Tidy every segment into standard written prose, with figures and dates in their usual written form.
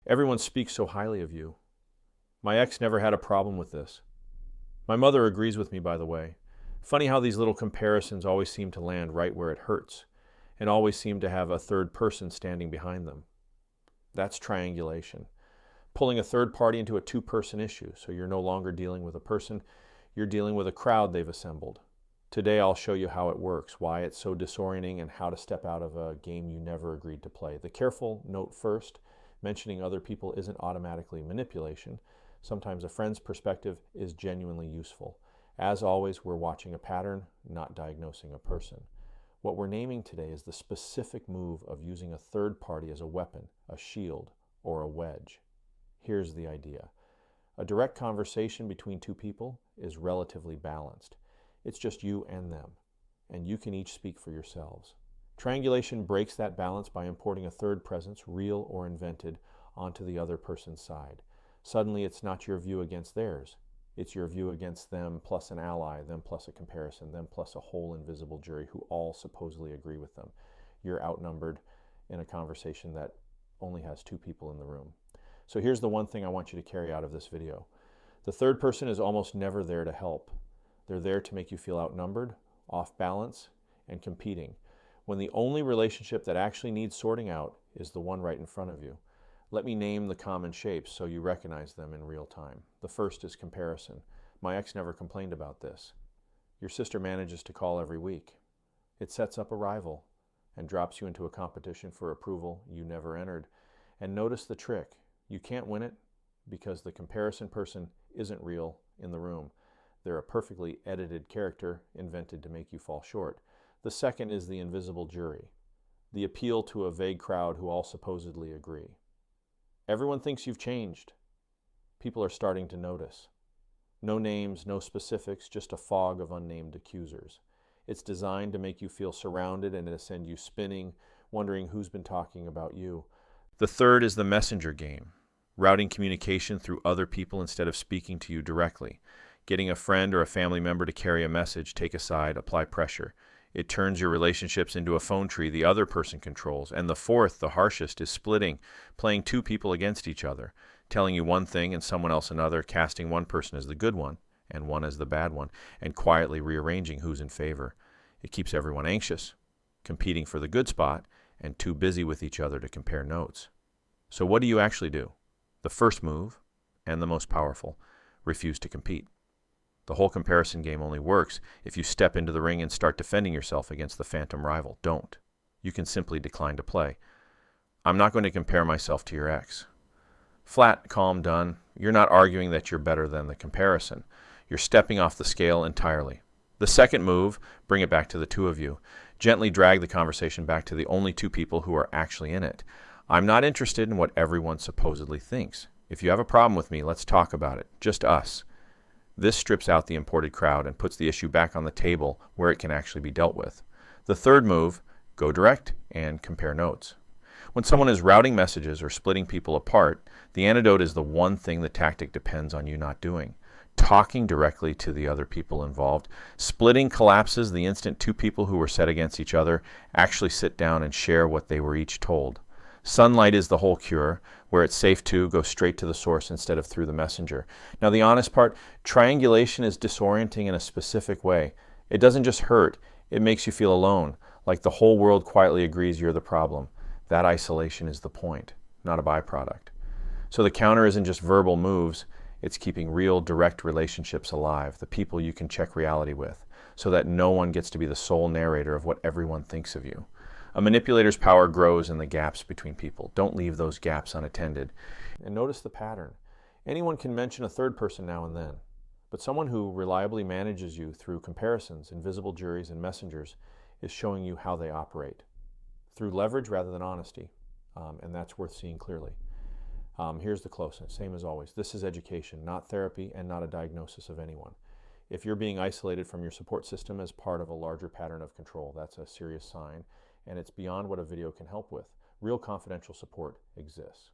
Everyone speaks so highly of you. My ex never had a problem with this. My mother agrees with me, by the way. Funny how these little comparisons always seem to land right where it hurts, and always seem to have a third person standing behind them. That's triangulation. Pulling a third party into a two-person issue, so you're no longer dealing with a person, you're dealing with a crowd they've assembled. Today I'll show you how it works, why it's so disorienting, and how to step out of a game you never agreed to play. The careful note first, mentioning other people isn't automatically manipulation. Sometimes a friend's perspective is genuinely useful. As always, we're watching a pattern, not diagnosing a person. What we're naming today is the specific move of using a third party as a weapon, a shield, or a wedge. Here's the idea. A direct conversation between two people is relatively balanced. It's just you and them, and you can each speak for yourselves. Triangulation breaks that balance by importing a third presence, real or invented, onto the other person's side. Suddenly it's not your view against theirs. It's your view against them plus an ally, them plus a comparison, them plus a whole invisible jury who all supposedly agree with them. You're outnumbered in a conversation that only has two people in the room. So here's the one thing I want you to carry out of this video. The third person is almost never there to help. They're there to make you feel outnumbered, off balance, and competing, when the only relationship that actually needs sorting out is the one right in front of you. Let me name the common shapes so you recognize them in real time. The first is comparison. My ex never complained about this. Your sister manages to call every week. It sets up a rival and drops you into a competition for approval you never entered. And notice the trick. You can't win it because the comparison person isn't real in the room. They're a perfectly edited character invented to make you fall short. The second is the invisible jury, the appeal to a vague crowd who all supposedly agree. Everyone thinks you've changed. People are starting to notice. No names, no specifics, just a fog of unnamed accusers. It's designed to make you feel surrounded and to send you spinning, wondering who's been talking about you. The third is the messenger game, routing communication through other people instead of speaking to you directly. Getting a friend or a family member to carry a message, take a side, apply pressure. It turns your relationships into a phone tree the other person controls. And the fourth, the harshest, is splitting, playing two people against each other, telling you one thing and someone else another, casting one person as the good one and one as the bad one, and quietly rearranging who's in favor. It keeps everyone anxious, competing for the good spot, and too busy with each other to compare notes. So what do you actually do? The first move, and the most powerful, refuse to compete. The whole comparison game only works if you step into the ring and start defending yourself against the phantom rival. Don't. You can simply decline to play. I'm not going to compare myself to your ex. Flat, calm, done. You're not arguing that you're better than the comparison. You're stepping off the scale entirely. The second move, bring it back to the two of you. Gently drag the conversation back to the only two people who are actually in it. I'm not interested in what everyone supposedly thinks. If you have a problem with me, let's talk about it. Just us. This strips out the imported crowd and puts the issue back on the table where it can actually be dealt with. The third move, go direct and compare notes. When someone is routing messages or splitting people apart, the antidote is the one thing the tactic depends on you not doing. Talking directly to the other people involved. Splitting collapses the instant two people who were set against each other actually sit down and share what they were each told. Sunlight is the whole cure. Where it's safe to, go straight to the source instead of through the messenger. Now the honest part, triangulation is disorienting in a specific way. It doesn't just hurt, it makes you feel alone, like the whole world quietly agrees you're the problem. That isolation is the point, not a byproduct. So the counter isn't just verbal moves, it's keeping real, direct relationships alive, the people you can check reality with, so that no one gets to be the sole narrator of what everyone thinks of you. A manipulator's power grows in the gaps between people. Don't leave those gaps unattended. And notice the pattern. Anyone can mention a third person now and then, but someone who reliably manages you through comparisons, invisible juries, and messengers is showing you how they operate. Through leverage rather than honesty, and that's worth seeing clearly. Here's the closeness, same as always. This is education, not therapy, and not a diagnosis of anyone. If you're being isolated from your support system as part of a larger pattern of control, that's a serious sign, and it's beyond what a video can help with. Real confidential support exists.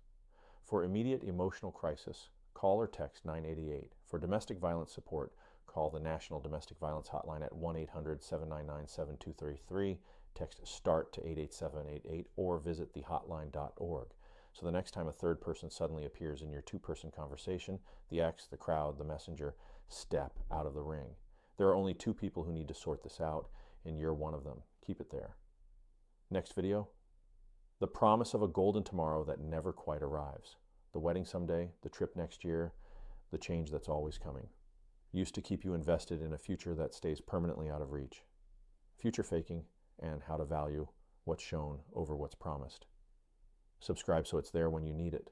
For immediate emotional crisis, call or text 988. For domestic violence support, call the National Domestic Violence Hotline at 1-800-799-7233. Text START to 88788 or visit thehotline.org. So the next time a third person suddenly appears in your two-person conversation, the ex, the crowd, the messenger, step out of the ring. There are only two people who need to sort this out, and you're one of them. Keep it there. Next video. The promise of a golden tomorrow that never quite arrives. The wedding someday, the trip next year, the change that's always coming. Used to keep you invested in a future that stays permanently out of reach. Future faking and how to value what's shown over what's promised. Subscribe so it's there when you need it.